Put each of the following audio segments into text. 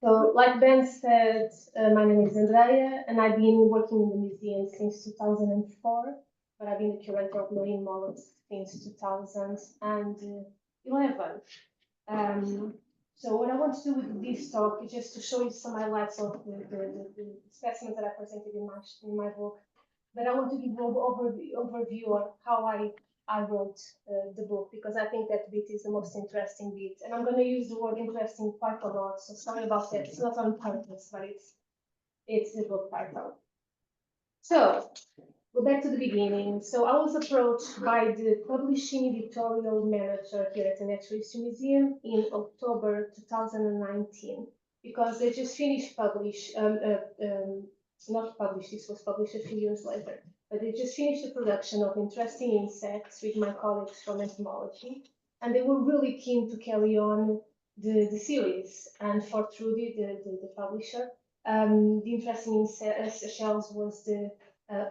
So, like Ben said, my name is Andreia, and I've been working in the museum since 2004, but I've been the curator of marine molluscs since 2011. So what I want to do with this talk is just to show you some highlights of the specimens that I presented in my book. But I want to give an overview of how I wrote the book, because I think that bit is the most interesting bit. And I'm going to use the word interesting quite a lot, so sorry about that. It's not on purpose, but it's the book title. So, go back to the beginning. So I was approached by the publishing editorial manager here at the Natural History Museum in October 2019, because they just finished not published, this was published a few years later, but they just finished the production of Interesting Insects with my colleagues from entomology, and they were really keen to carry on the series. And for Trudy, the publisher, the Interesting Shells was the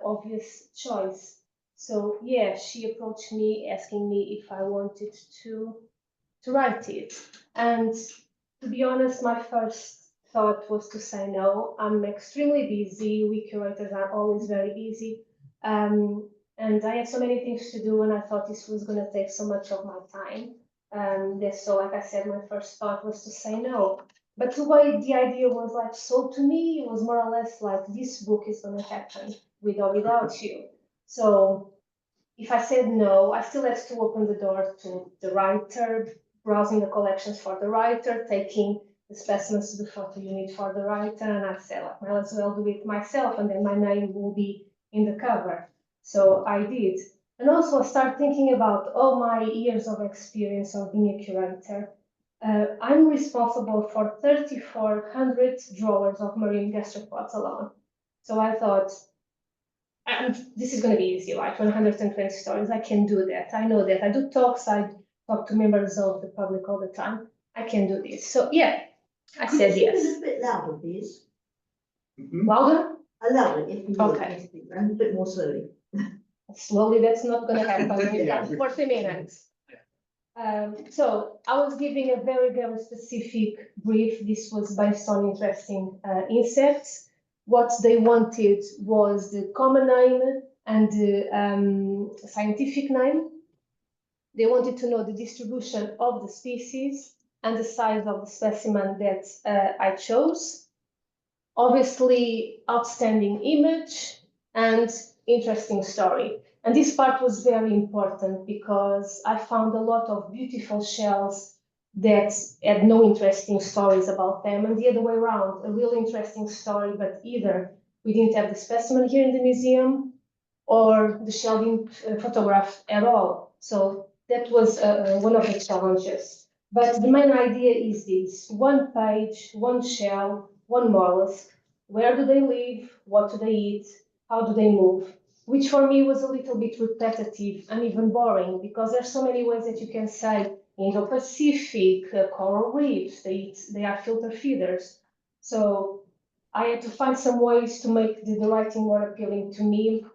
obvious choice. So yeah, she approached me asking me if I wanted to write it. And to be honest, my first thought was to say no. I'm extremely busy. We curators are always very busy. And I have so many things to do, and I thought this was going to take so much of my time. So, like I said, my first thought was to say no. But the way the idea was like sold to me, it was more or less like, this book is going to happen with or without you. So if I said no, I still have to open the door to the writer, browsing the collections for the writer, taking the specimens to the photo unit for the writer, and I said, like, might as well do it myself, and then my name will be in the cover. So I did. And also I started thinking about all my years of experience of being a curator. I'm responsible for 3,400 drawers of marine gastropods alone. So I thought, this is going to be easy, right? 120 stories, I can do that. I know that. I do talks, I talk to members of the public all the time. I can do this. So yeah, I said yes. A little bit louder, please. Louder? Louder, if you would. Okay. And a bit more slowly. Slowly, that's not going to happen in 40 minutes. So I was giving a very, very specific brief. This was based on interesting insects. What they wanted was the common name and the scientific name. They wanted to know the distribution of the species and the size of the specimen that I chose. Obviously, outstanding image and interesting story. And this part was very important because I found a lot of beautiful shells that had no interesting stories about them, and the other way around, a really interesting story, but either we didn't have the specimen here in the museum or the shell didn't photograph at all. So that was one of the challenges. But the main idea is this: one page, one shell, one mollusk. Where do they live? What do they eat? How do they move? Which for me was a little bit repetitive and even boring, because there's so many ways that you can say Indo-Pacific, coral reefs, they are filter feeders. So I had to find some ways to make the writing more appealing to me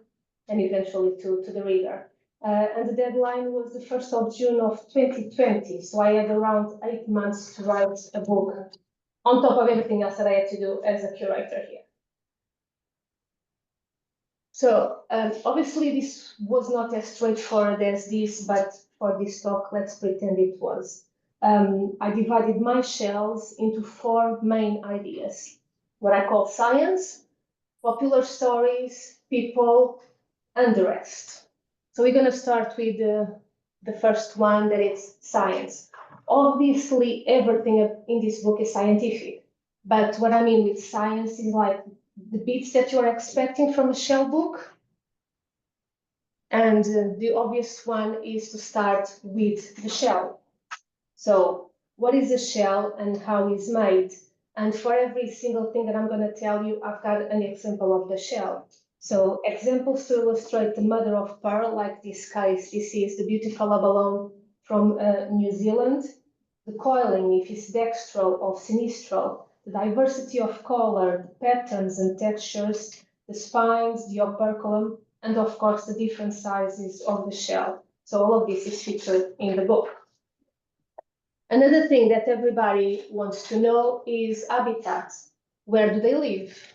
and eventually to the reader. And the deadline was the 1st of June of 2020. So I had around 8 months to write a book, on top of everything else that I had to do as a curator here. So obviously this was not as straightforward as this, but for this talk, let's pretend it was. I divided my shells into 4 main ideas: what I call science, popular stories, people, and the rest. So we're going to start with the first one, that is science. Obviously, everything in this book is scientific, but what I mean with science is like the bits that you're expecting from a shell book. And the obvious one is to start with the shell. So what is a shell and how it's made? And for every single thing that I'm going to tell you, I've got an example of the shell. So examples to illustrate the mother of pearl, like this case, this is the beautiful abalone from New Zealand. The coiling, if it's dextral or sinistral, the diversity of color, the patterns and textures, the spines, the operculum, and of course the different sizes of the shell. So all of this is featured in the book. Another thing that everybody wants to know is habitat. Where do they live?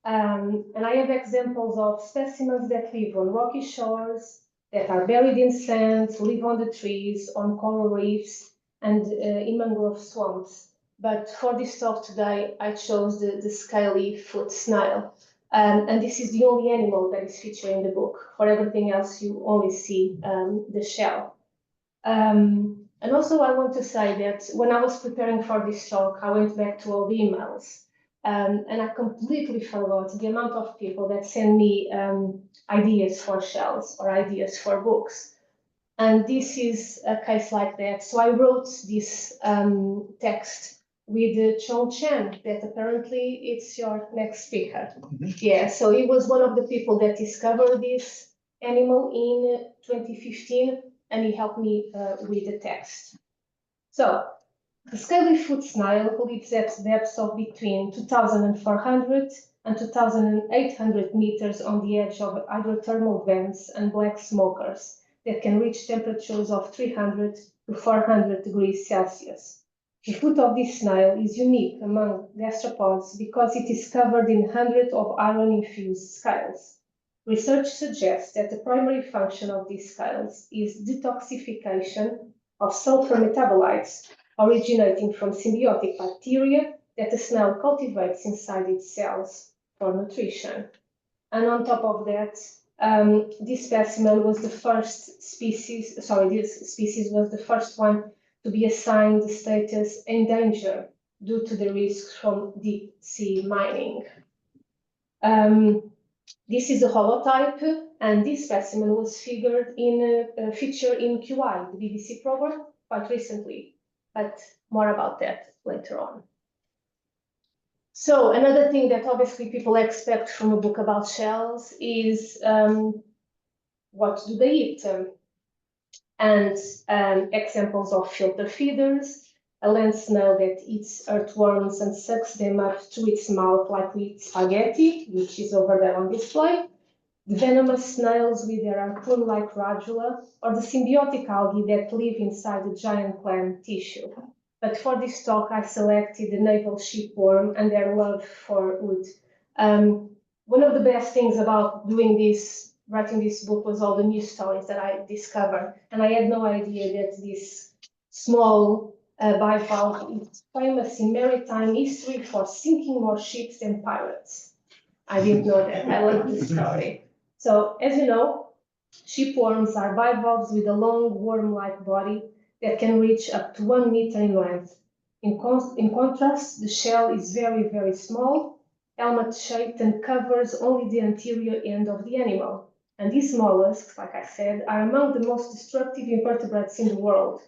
And I have examples of specimens that live on rocky shores, that are buried in sand, live on the trees, on coral reefs, and in mangrove swamps. But for this talk today, I chose the scaly foot snail. And this is the only animal that is featured in the book. For everything else, you only see the shell. And also, I want to say that when I was preparing for this talk, I went back to all the emails. And I completely forgot the amount of people that send me ideas for shells or ideas for books. And this is a case like that. So I wrote this text with Chong Chen, that apparently it's your next speaker. Yeah, so he was one of the people that discovered this animal in 2015, and he helped me with the text. So the scaly foot snail lives at depths of between 2,400 and 2,800 meters on the edge of hydrothermal vents and black smokers that can reach temperatures of 300 to 400 degrees Celsius. The foot of this snail is unique among gastropods because it is covered in hundreds of iron-infused scales. Research suggests that the primary function of these scales is detoxification of sulfur metabolites originating from symbiotic bacteria that the snail cultivates inside its cells for nutrition. And on top of that, this specimen was the first species, this species was the first one to be assigned the status endangered due to the risks from deep sea mining. This is a holotype, and this specimen was featured in QI, the BBC program, quite recently, but more about that later on. So another thing that obviously people expect from a book about shells is what do they eat? And examples of filter feeders, a land snail that eats earthworms and sucks them up through its mouth like we eat spaghetti, which is over there on display, the venomous snails with their harpoon-like radula, or the symbiotic algae that live inside the giant clam tissue. But for this talk, I selected the naval shipworm and their love for wood. One of the best things about writing this book was all the news stories that I discovered. And I had no idea that this small bivalve is famous in maritime history for sinking more ships than pirates. I didn't know that. I love this story. So, as you know, shipworms are bivalves with a long worm-like body that can reach up to 1 meter in length. In contrast, the shell is very, very small, helmet-shaped, and covers only the anterior end of the animal. And these mollusks, like I said, are among the most destructive invertebrates in the world,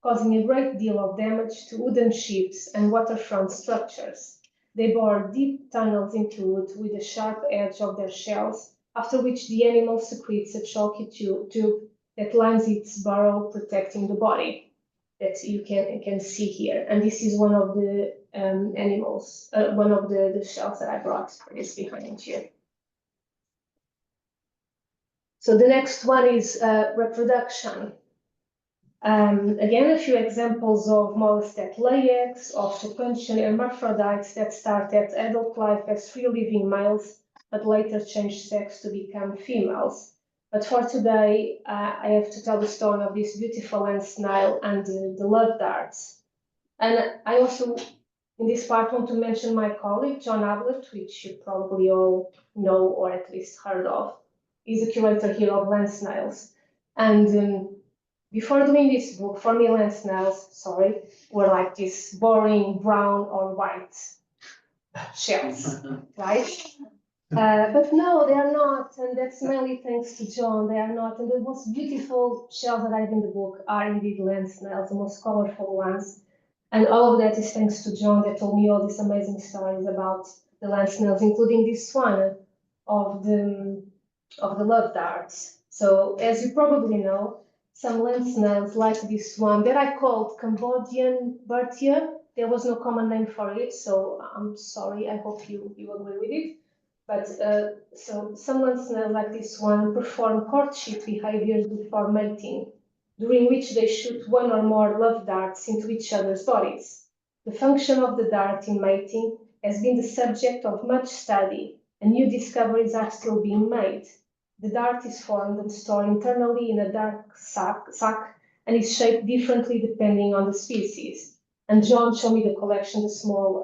causing a great deal of damage to wooden ships and waterfront structures. They bore deep tunnels into wood with the sharp edge of their shells, after which the animal secretes a chalky tube that lines its burrow, protecting the body that you can see here. And this is one of the animals, one of the shells that I brought is behind here. So the next one is reproduction. Again, a few examples of mollusks that lay eggs, of fecundation hermaphrodites that start at adult life as free living males, but later change sex to become females. But for today, I have to tell the story of this beautiful land snail and the love darts. And I also, in this part, want to mention my colleague, John Ablett, which you probably all know or at least heard of. He's a curator here of land snails. And before doing this book, for me, land snails, were like this boring brown or white shells, right? But no, they are not, and that's mainly thanks to John. They are not, and the most beautiful shells that I have in the book are indeed land snails, the most colorful ones. And all of that is thanks to John that told me all these amazing stories about the land snails, including this one of the love darts. So as you probably know, some land snails like this one that I called Cambodian Bertia. There was no common name for it, so I'm sorry. I hope you agree with it. But so some land snails like this one perform courtship behaviors before mating. during which they shoot one or more love darts into each other's bodies. The function of the dart in mating has been the subject of much study, and new discoveries are still being made. The dart is formed and stored internally in a dark sac and is shaped differently depending on the species. And John showed me the collection, the small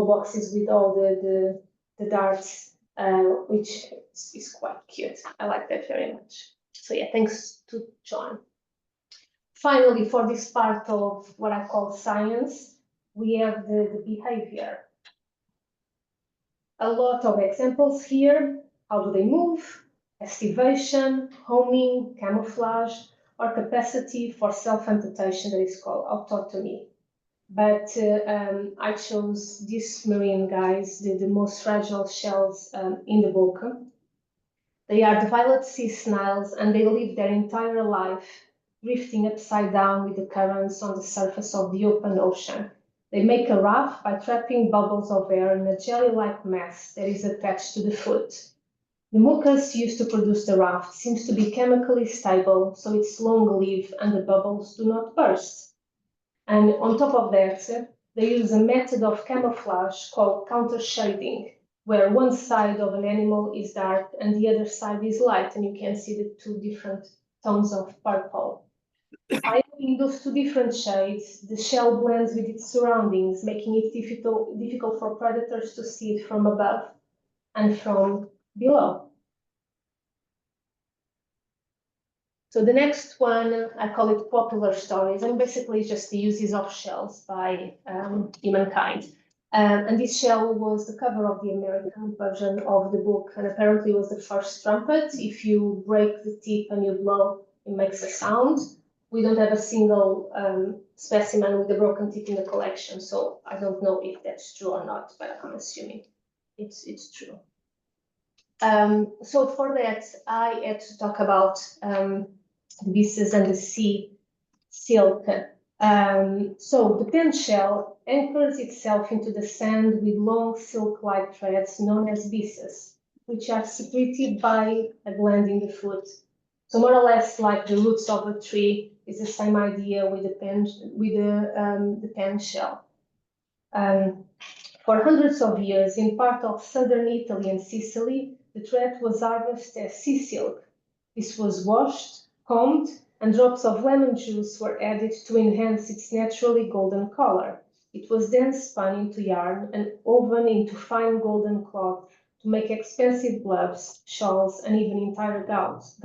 boxes with all the darts, which is quite cute. I like that very much. So yeah, thanks to John. Finally, for this part of what I call science, we have the behavior. A lot of examples here. How do they move? Estivation, homing, camouflage, or capacity for self-amputation that is called autotomy. But I chose these marine guys, the most fragile shells in the book. They are the violet sea snails, and they live their entire life drifting upside down with the currents on the surface of the open ocean. They make a raft by trapping bubbles of air in a jelly-like mass that is attached to the foot. The mucus used to produce the raft seems to be chemically stable, so it's long-lived and the bubbles do not burst. And on top of that, they use a method of camouflage called counter-shading, where one side of an animal is dark and the other side is light, and you can see the two different tones of purple. By having those two different shades, the shell blends with its surroundings, making it difficult for predators to see it from above and from below. So the next one, I call it popular stories, and basically just the uses of shells by humankind. And this shell was the cover of the American version of the book, and apparently was the first trumpet. If you break the tip and you blow, it makes a sound. We don't have a single specimen with a broken tip in the collection, so I don't know if that's true or not, but I'm assuming it's true. So for that, I had to talk about the viscus and the sea silk. So the pen shell anchors itself into the sand with long silk-like threads known as viscus, which are secreted by a gland in the foot. So more or less like the roots of a tree is the same idea with the pen shell. For hundreds of years, in part of southern Italy and Sicily, the thread was harvested as sea silk. This was washed, combed, and drops of lemon juice were added to enhance its naturally golden color. It was then spun into yarn and woven into fine golden cloth to make expensive gloves, shawls, and even entire gowns.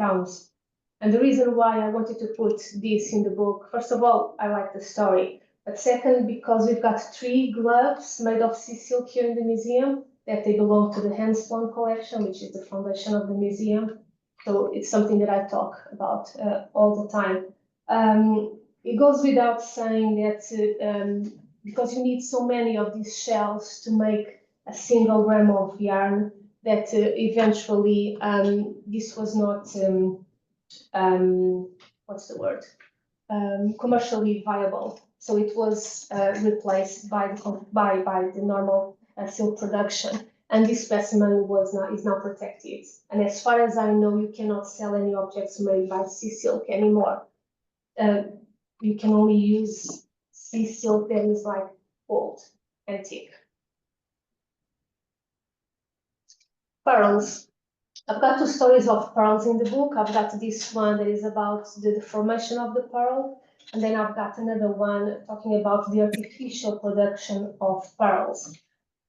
And the reason why I wanted to put this in the book, first of all, I like the story. But second, because we've got 3 gloves made of sea silk here in the museum, that they belong to the hand-spun collection, which is the foundation of the museum. So it's something that I talk about all the time. It goes without saying that because you need so many of these shells to make a single gram of yarn, that eventually this was not, what's the word? Commercially viable. So it was replaced by the normal silk production. And this specimen is now protected. And as far as I know, you cannot sell any objects made by sea silk anymore. You can only use sea silk that is like old, antique. Pearls. I've got 2 stories of pearls in the book. I've got this one that is about the formation of the pearl, and then I've got another one talking about the artificial production of pearls.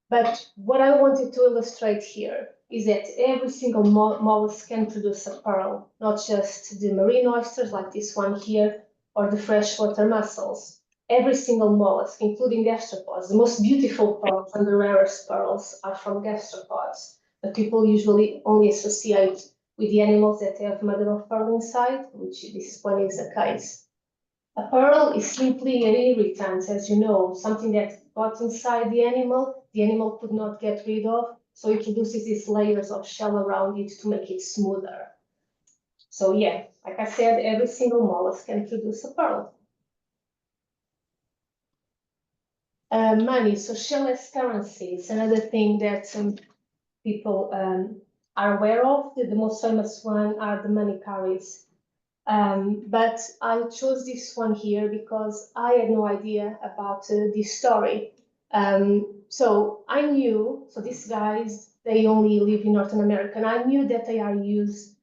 But what I wanted to illustrate here is that every single mollusk can produce a pearl, not just the marine oysters like this one here, or the freshwater mussels. Every single mollusk, including gastropods, the most beautiful pearls and the rarest pearls are from gastropods. But people usually only associate with the animals that have mother of pearl inside, which this one is the case. A pearl is simply an irritant, as you know, something that got inside the animal could not get rid of, so it produces these layers of shell around it to make it smoother. So yeah, like I said, every single mollusk can produce a pearl. Money, so shellless currency is another thing that people are aware of. The most famous one are the money carries. But I chose this one here because I had no idea about this story. So I knew, so these guys, they only live in Northern America, and I knew that they are used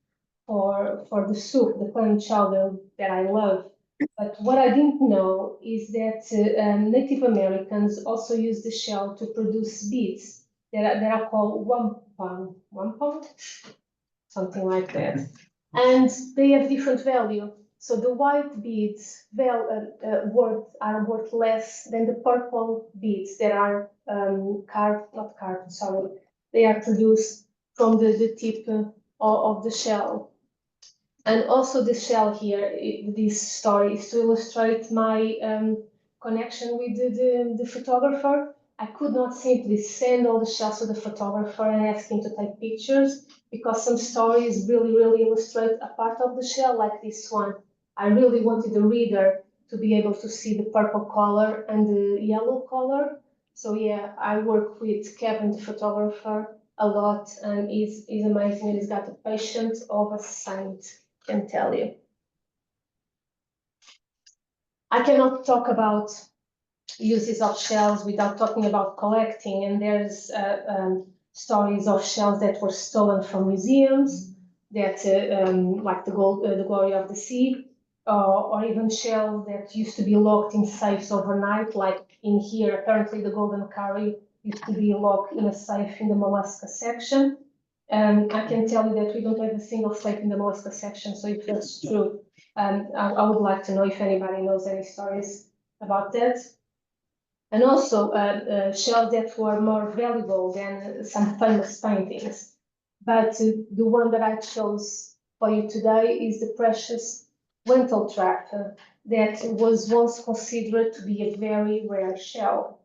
for the soup, the clam chowder that I love. But what I didn't know is that Native Americans also use the shell to produce beads that are called wampum, something like that. And they have different value. So the white beads are worth less than the purple beads that are they are produced from the tip of the shell. And also the shell here, this story is to illustrate my connection with the photographer. I could not simply send all the shells to the photographer and ask him to take pictures, because some stories really illustrate a part of the shell, like this one. I really wanted the reader to be able to see the purple color and the yellow color. So yeah, I work with Kevin, the photographer, a lot, and he's amazing, and he's got the patience of a saint, can tell you. I cannot talk about uses of shells without talking about collecting, and there's stories of shells that were stolen from museums, that like the glory of the sea, or even shells that used to be locked in safes overnight, like in here. Apparently the golden curry used to be locked in a safe in the mollusca section. I can tell you that we don't have a single safe in the mollusca section, so if that's true, I would like to know if anybody knows any stories about that. And also shells that were more valuable than some famous paintings. But the one that I chose for you today is the precious lentil trap that was once considered to be a very rare shell.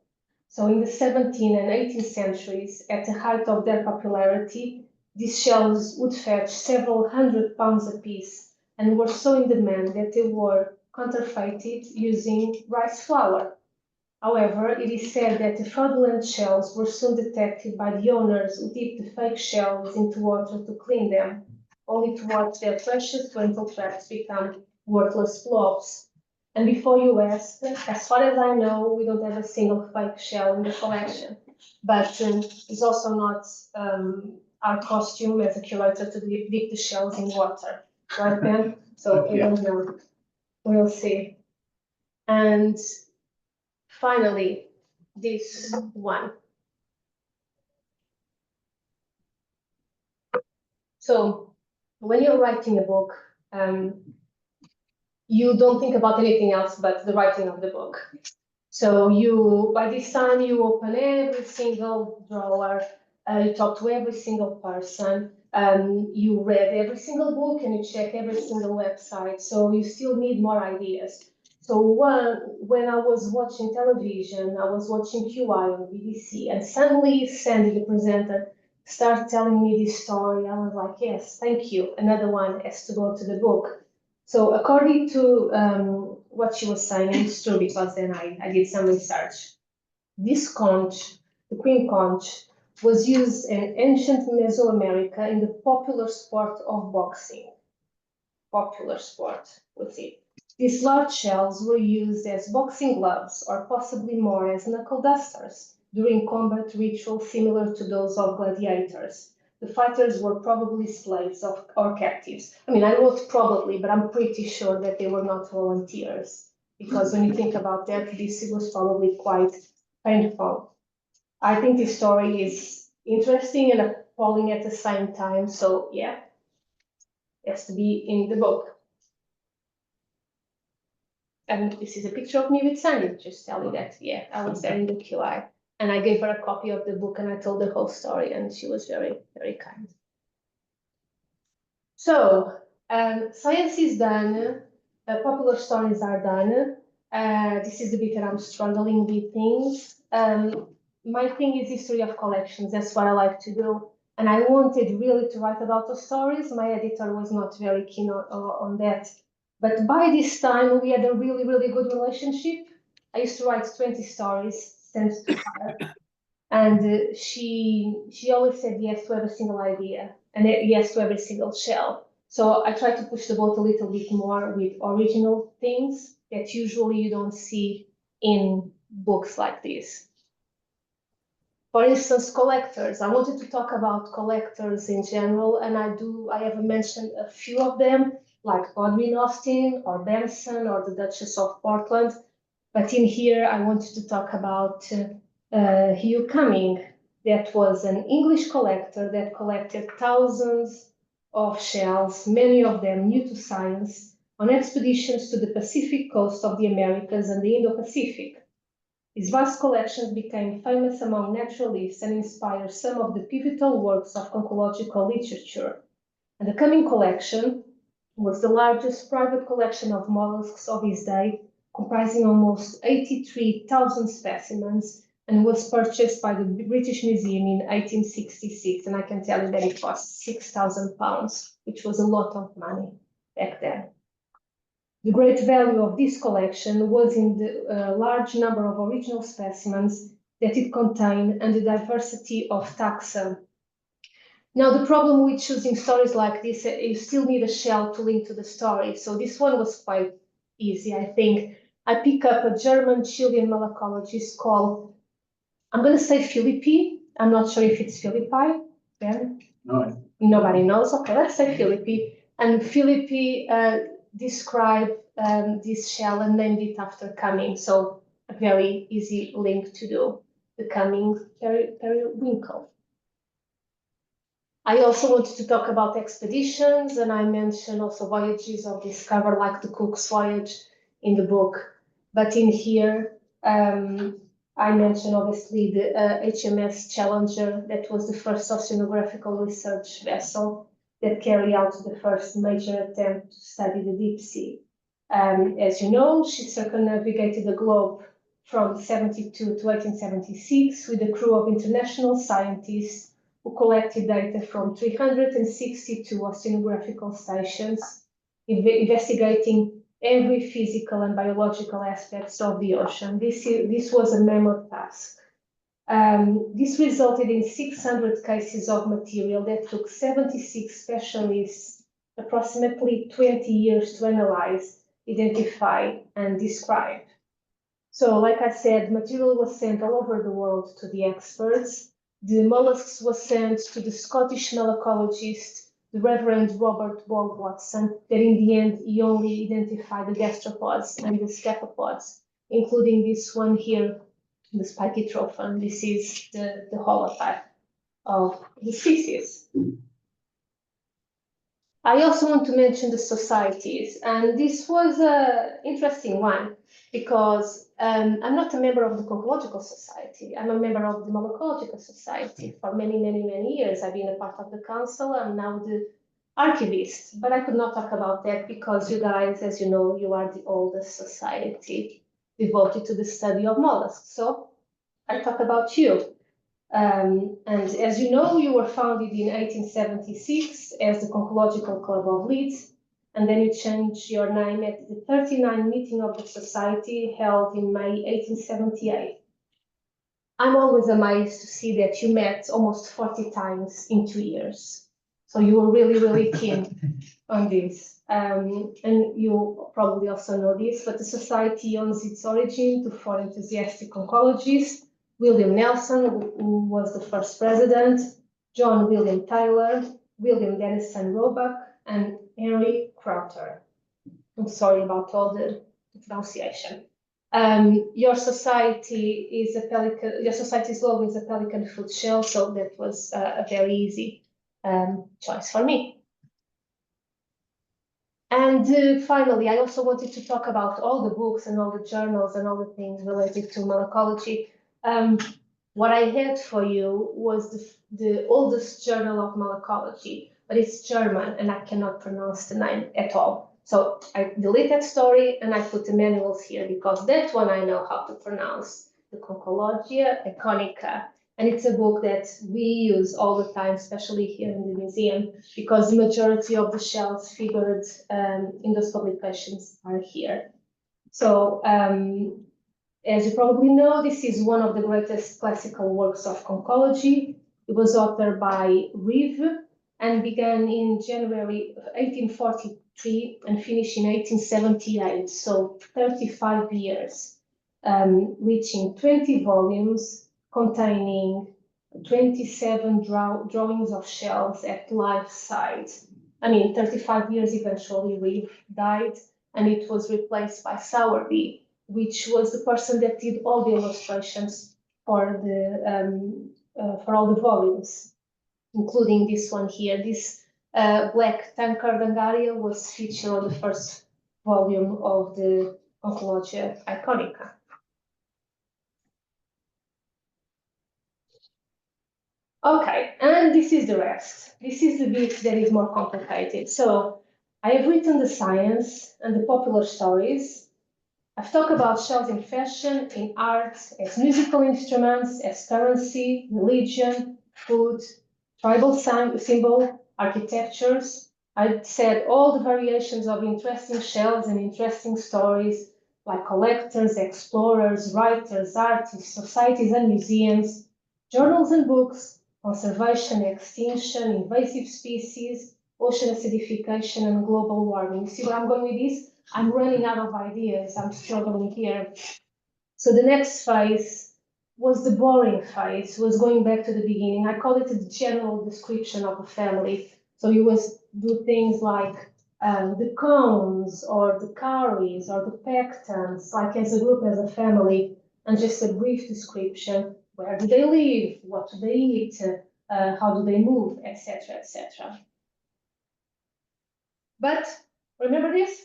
So in the 17th and 18th centuries, at the height of their popularity, these shells would fetch several hundred pounds apiece and were so in demand that they were counterfeited using rice flour. However, it is said that the fraudulent shells were soon detected by the owners who dipped the fake shells into water to clean them, only to watch their precious lentil traps become worthless blobs. And before you ask, as far as I know, we don't have a single fake shell in the collection. But it's also not our costume as a curator to dip the shells in water, right, Ben? So we don't know. We'll see. And finally, this one. So when you're writing a book, you don't think about anything else but the writing of the book. So by this time, you open every single drawer, you talk to every single person, you read every single book, and you check every single website. So you still need more ideas. So when I was watching television, I was watching QI on BBC, and suddenly Sandy, the presenter, started telling me this story. I was like, yes, thank you. Another one has to go to the book. So according to what she was saying, it's true, because then I did some research. This conch, the queen conch, was used in ancient Mesoamerica in the popular sport of boxing. Popular sport, with it. These large shells were used as boxing gloves, or possibly more as knuckle dusters, during combat rituals similar to those of gladiators. The fighters were probably slaves or captives. I mean, I wrote probably, but I'm pretty sure that they were not volunteers, because when you think about that, this was probably quite painful. I think this story is interesting and appalling at the same time, so yeah, it has to be in the book. And this is a picture of me with Sandy, just tell you that, yeah, I was there in the QI. And I gave her a copy of the book, and I told the whole story, and she was very, very kind. So, science is done, popular stories are done. This is the bit that I'm struggling with things. My thing is history of collections, that's what I like to do. And I wanted really to write about the stories. My editor was not very keen on that. But by this time, we had a really, really good relationship. I used to write 20 stories, sent to her. And she always said yes to every single idea and yes to every single shell. So I try to push the boat a little bit more with original things that usually you don't see in books like this. For instance, collectors. I wanted to talk about collectors in general, and I have mentioned a few of them, like Godwin Austen or Benson or the Duchess of Portland. But in here, I wanted to talk about Hugh Cumming. That was an English collector that collected thousands of shells, many of them new to science, on expeditions to the Pacific coast of the Americas and the Indo-Pacific. His vast collections became famous among naturalists and inspired some of the pivotal works of conchological literature. And the Cumming collection was the largest private collection of molluscs of his day, comprising almost 83,000 specimens, and was purchased by the British Museum in 1866. And I can tell you that it cost £6,000, which was a lot of money back then. The great value of this collection was in the large number of original specimens that it contained and the diversity of taxa. Now, the problem with choosing stories like this, you still need a shell to link to the story. So this one was quite easy, I think. I pick up a German-Chilean malacologist called, I'm going to say Philippi. I'm not sure if it's Philippi. Ben? No. Nobody knows. Okay, let's say Philippi. And Philippi described this shell and named it after Cumming. So a very easy link to do, the Cumming periwinkle. I also wanted to talk about expeditions, and I mentioned also voyages of discovery, like the Cook's voyage in the book. But in here, I mentioned obviously the HMS Challenger, that was the first oceanographical research vessel that carried out the first major attempt to study the deep sea. As you know, she circumnavigated the globe from 72 to 1876 with a crew of international scientists who collected data from 362 oceanographical stations, investigating every physical and biological aspects of the ocean. This was a mammoth task. This resulted in 600 cases of material that took 76 specialists approximately 20 years to analyze, identify, and describe. So, like I said, material was sent all over the world to the experts. The molluscs was sent to the Scottish malacologist, the Reverend Robert Ball Watson, that in the end he only identified the gastropods and the scephalopods, including this one here, the spiky trophon. This is the holotype of the species. I also want to mention the societies, and this was an interesting one because I'm not a member of the Conchological Society. I'm a member of the Molluscological Society. For many, many, many years, I've been a part of the council. I'm now the archivist, but I could not talk about that because you guys, as you know, you are the oldest society devoted to the study of mollusks. So I talk about you. And as you know, you were founded in 1876 as the Conchological Club of Leeds, and then you changed your name at the 39th meeting of the society held in May 1878. I'm always amazed to see that you met almost 40 times in 2 years. So you were really, really keen on this. And you probably also know this, but the society owes its origin to four enthusiastic conchologists: William Nelson, who was the first president, John William Taylor, William Dennison Roebuck, and Henry Curator. I'm sorry about all the pronunciation. Your society's logo is a pelican foot shell, so that was a very easy choice for me. And finally, I also wanted to talk about all the books and all the journals and all the things related to malacology. What I had for you was the oldest journal of malacology, but it's German and I cannot pronounce the name at all. So I delete that story and I put the manuals here because that one I know how to pronounce, the Conchologia Econica. And it's a book that we use all the time, especially here in the museum, because the majority of the shells figured in those publications are here. So, as you probably know, this is one of the greatest classical works of conchology. It was authored by Reeve, and began in January 1843 and finished in 1878, so 35 years, reaching 20 volumes containing 27 drawings of shells at life size. I mean, 35 years eventually Reeve died, and it was replaced by Sowerby, which was the person that did all the illustrations for all the volumes, including this one here. This black tankard Angaria was featured on the first volume of the Conchologia Iconica. Okay, and this is the rest. This is the bit that is more complicated. So I have written the science and the popular stories. I've talked about shells in fashion, in art, as musical instruments, as currency, religion, food, tribal symbol, architectures. I've said all the variations of interesting shells and interesting stories, like collectors, explorers, writers, artists, societies and museums, journals and books, conservation, extinction, invasive species, ocean acidification, and global warming. See where I'm going with this? I'm running out of ideas. I'm struggling here. So the next phase was the boring phase, was going back to the beginning. I call it a general description of a family. So you was do things like the cones or the cowries or the pectens, like as a group, as a family, and just a brief description. Where do they live? What do they eat? How do they move? Etc., etc. But remember this?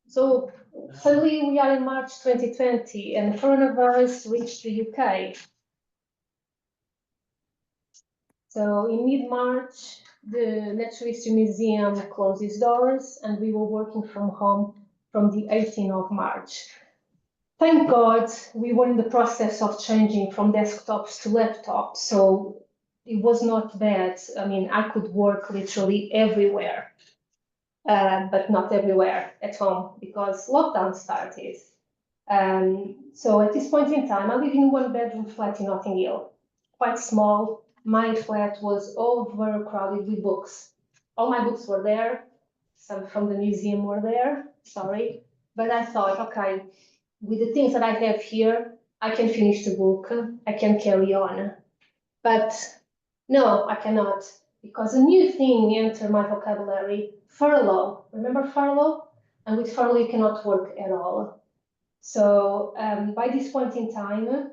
So suddenly we are in March 2020 and coronavirus reached the UK. So in mid-March, the Natural History Museum closed its doors and we were working from home from the 18th of March. Thank God we were in the process of changing from desktops to laptops, so it was not bad. I mean, I could work literally everywhere. But not everywhere at home because lockdown started. So at this point in time, I live in a one-bedroom flat in Notting Hill, quite small. My flat was overcrowded with books. All my books were there. Some from the museum were there, sorry. But I thought, okay, with the things that I have here, I can finish the book, I can carry on. But no, I cannot, because a new thing entered my vocabulary, furlough. Remember furlough? And with furlough, you cannot work at all. So by this point in time,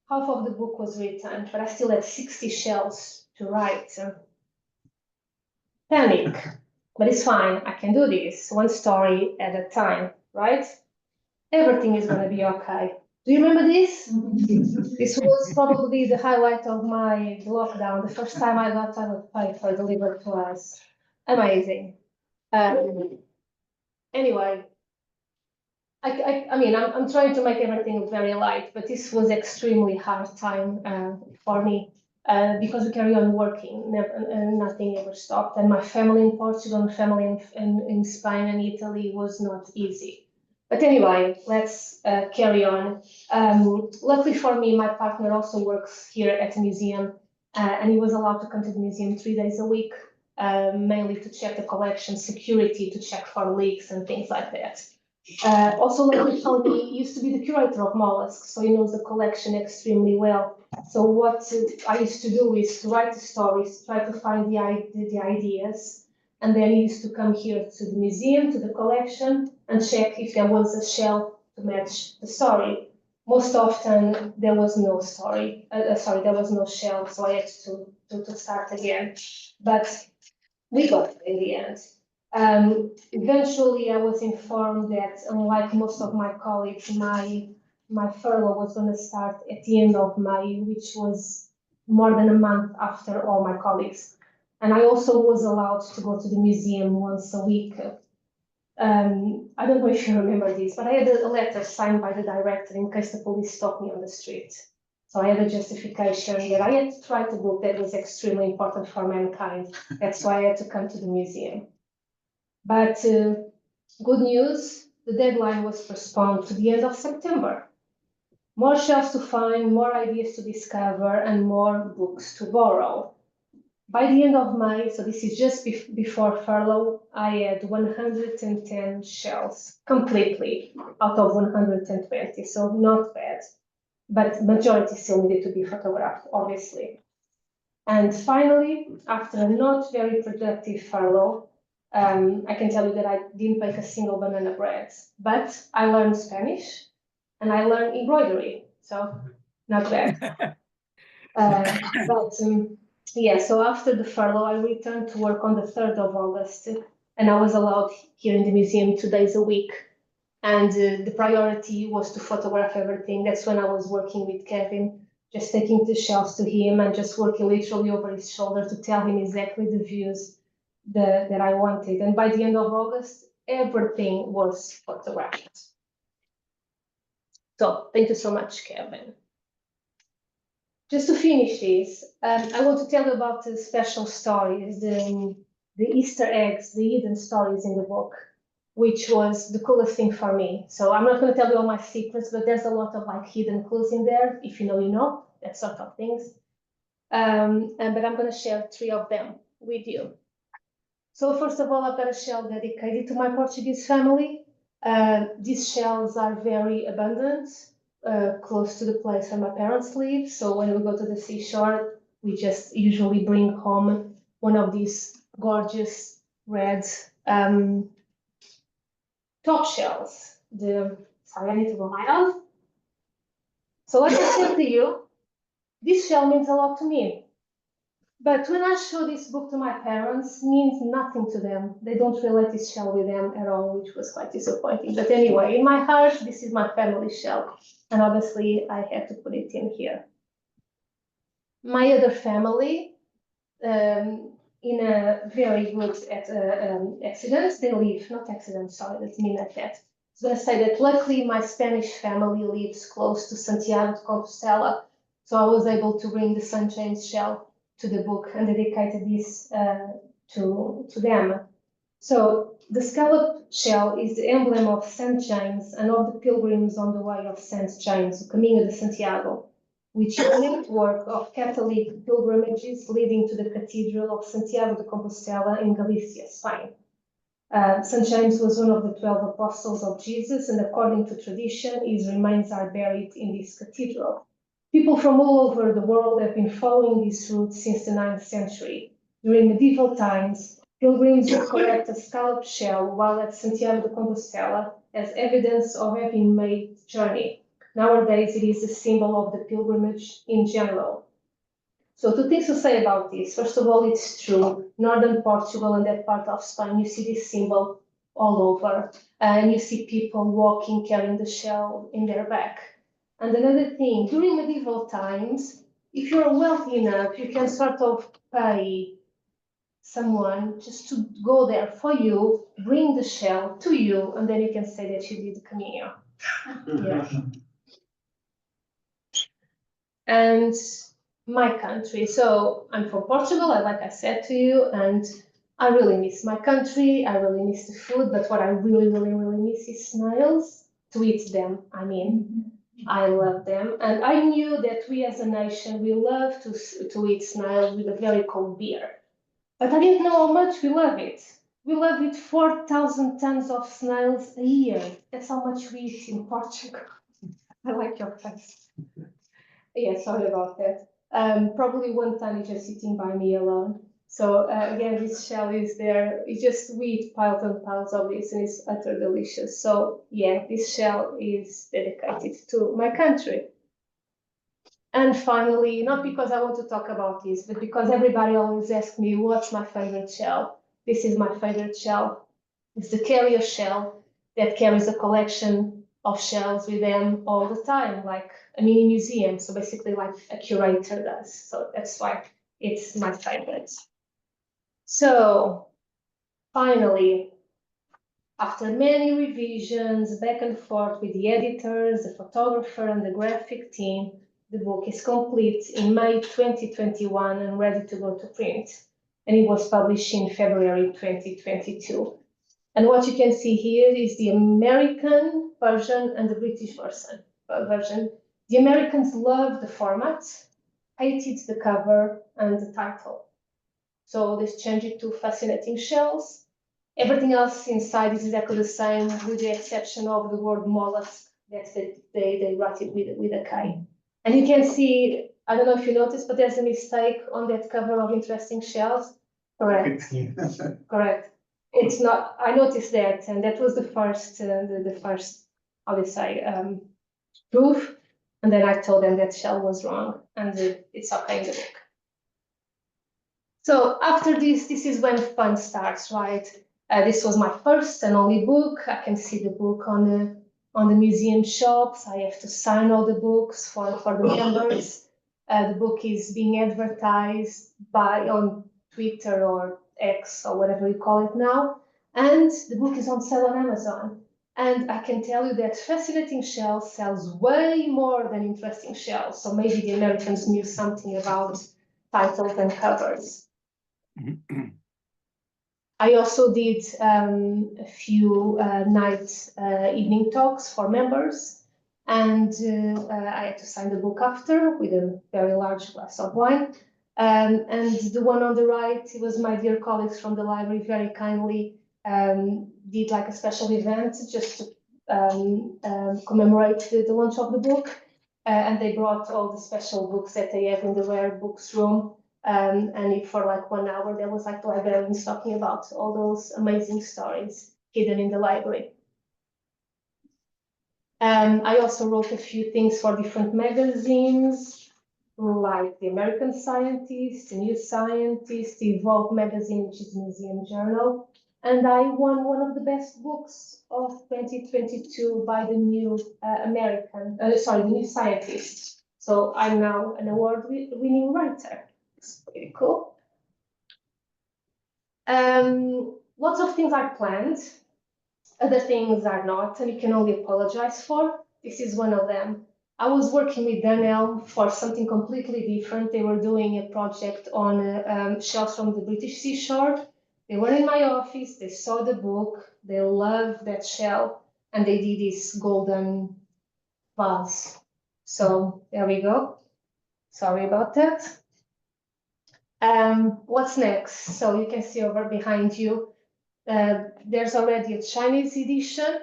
half of the book was written, but I still had 60 shells to write. Panic, but it's fine. I can do this one story at a time, right? Everything is going to be okay. Do you remember this? This was probably the highlight of my lockdown, the first time I got toilet paper delivered to us. Amazing. Anyway, I mean, I'm trying to make everything very light, but this was extremely hard time for me because we carry on working, and nothing ever stopped. And my family in Portugal, and family in Spain and Italy was not easy. But anyway, let's carry on. Luckily for me, my partner also works here at the museum, and he was allowed to come to the museum 3 days a week, mainly to check the collection, security, to check for leaks and things like that. Also, luckily for me, he used to be the curator of molluscs, so he knows the collection extremely well. So what I used to do is to write the stories, try to find the ideas, and then he used to come here to the museum, to the collection, and check if there was a shell to match the story. Most often there was no story. There was no shell, so I had to start again. But we got it in the end. Eventually, I was informed that, unlike most of my colleagues, my furlough was going to start at the end of May, which was more than a month after all my colleagues. And I also was allowed to go to the museum once a week. I don't know if you remember this, but I had a letter signed by the director in case the police stopped me on the street. So I had a justification that I had to write a book that was extremely important for mankind. That's why I had to come to the museum. But good news, the deadline was postponed to the end of September. More shells to find, more ideas to discover, and more books to borrow. By the end of May, so this is just before furlough, I had 110 shells completely out of 120, so not bad. But majority still needed to be photographed, obviously. And finally, after a not very productive furlough, I can tell you that I didn't bake a single banana bread, but I learned Spanish and I learned embroidery, so not bad. Yeah, so after the furlough, I returned to work on the 3rd of August, and I was allowed here in the museum 2 days a week. And the priority was to photograph everything. That's when I was working with Kevin, just taking the shelves to him and just working literally over his shoulder to tell him exactly the views that I wanted. And by the end of August, everything was photographed. So thank you so much, Kevin. Just to finish this, I want to tell you about the special stories, the Easter eggs, the hidden stories in the book, which was the coolest thing for me. So I'm not going to tell you all my secrets, but there's a lot of like hidden clues in there. If you know, that sort of things. But I'm going to share 3 of them with you. So first of all, I've got a shell dedicated to my Portuguese family. These shells are very abundant, close to the place where my parents live. So when we go to the seashore, we just usually bring home one of these gorgeous red top shells. Sorry, I need to go my own. So like I said to you, this shell means a lot to me. But when I show this book to my parents, it means nothing to them. They don't relate this shell with them at all, which was quite disappointing. But anyway, in my heart, this is my family shell. And obviously, I had to put it in here. My other family, in a very good accident, they live, not accident, sorry, that's mean like that. I was going to say that luckily my Spanish family lives close to Santiago de Compostela, so I was able to bring the St. James shell to the book and dedicated this to them. So the scallop shell is the emblem of St. James and of the pilgrims on the way of St. James, the Camino de Santiago, which is a network of Catholic pilgrimages leading to the Cathedral of Santiago de Compostela in Galicia, Spain. St. James was one of the 12 apostles of Jesus, and according to tradition, his remains are buried in this cathedral. People from all over the world have been following this route since the 9th century. During medieval times, pilgrims would collect a scallop shell while at Santiago de Compostela as evidence of having made the journey. Nowadays, it is a symbol of the pilgrimage in general. So 2 things to say about this. First of all, it's true. Northern Portugal and that part of Spain, you see this symbol all over. And you see people walking, carrying the shell in their back. And another thing, during medieval times, if you're wealthy enough, you can sort of pay someone just to go there for you, bring the shell to you, and then you can say that you did the Camino. Yeah. And my country. So I'm from Portugal, like I said to you, and I really miss my country. I really miss the food, but what I really, really, really miss is snails, to eat them. I mean, I love them. And I knew that we as a nation, we love to eat snails with a very cold beer. But I didn't know how much we love it. We love it 4,000 tons of snails a year. That's how much we eat in Portugal. I like your face. Yeah, sorry about that. Probably 1 ton is just sitting by me alone. So again, this shell is there. It's just we eat piles and piles of this, and it's utter delicious. So yeah, this shell is dedicated to my country. And finally, not because I want to talk about this, but because everybody always asks me, what's my favorite shell? This is my favorite shell. It's the carrier shell that carries a collection of shells with them all the time, like a mini museum. So basically like a curator does. So that's why it's my favorite. So finally, after many revisions, back and forth with the editors, the photographer, and the graphic team, the book is complete in May 2021 and ready to go to print. And it was published in February 2022. And what you can see here is the American version and the British version. The Americans loved the format, hated the cover and the title. So they changed it to fascinating shells. Everything else inside is exactly the same, with the exception of the word mollusk, that they write it with a K. And you can see, I don't know if you noticed, but there's a mistake on that cover of Interesting Shells. Correct. Correct. It's not, I noticed that, and that was the first, the first, how do you say, proof. And then I told them that shell was wrong, and it's okay in the book. So after this is when fun starts, right? This was my first and only book. I can see the book on the museum shops. I have to sign all the books for the members. The book is being advertised on Twitter or X or whatever you call it now. And the book is on sale on Amazon. And I can tell you that Fascinating Shells sells way more than Interesting Shells. So maybe the Americans knew something about titles and covers. I also did a few night evening talks for members, and I had to sign the book after with a very large glass of wine. And the one on the right, it was my dear colleagues from the library very kindly did like a special event just to commemorate the launch of the book. And they brought all the special books that they have in the rare books room. And for like 1 hour, there was like librarians talking about all those amazing stories hidden in the library. I also wrote a few things for different magazines, like the American Scientist, the New Scientist, the Evolve magazine, which is a museum journal. And I won one of the best books of 2022 by the New the New Scientist. So I'm now an award-winning writer. It's pretty cool. Lots of things are planned, other things are not, and you can only apologize for. This is one of them. I was working with Danielle for something completely different. They were doing a project on shells from the British seashore. They were in my office, they saw the book, they loved that shell, and they did this golden vase. So there we go. Sorry about that. What's next? So you can see over behind you, there's already a Chinese edition.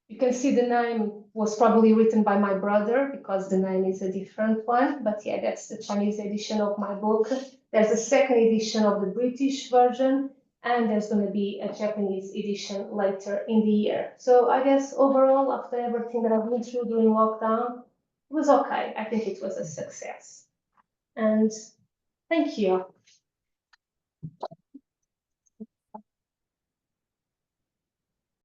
You can see the name was probably written by my brother because the name is a different one. But yeah, that's the Chinese edition of my book. There's a second edition of the British version, and there's going to be a Japanese edition later in the year. So I guess overall, after everything that I've been through during lockdown, it was okay. I think it was a success. And thank you.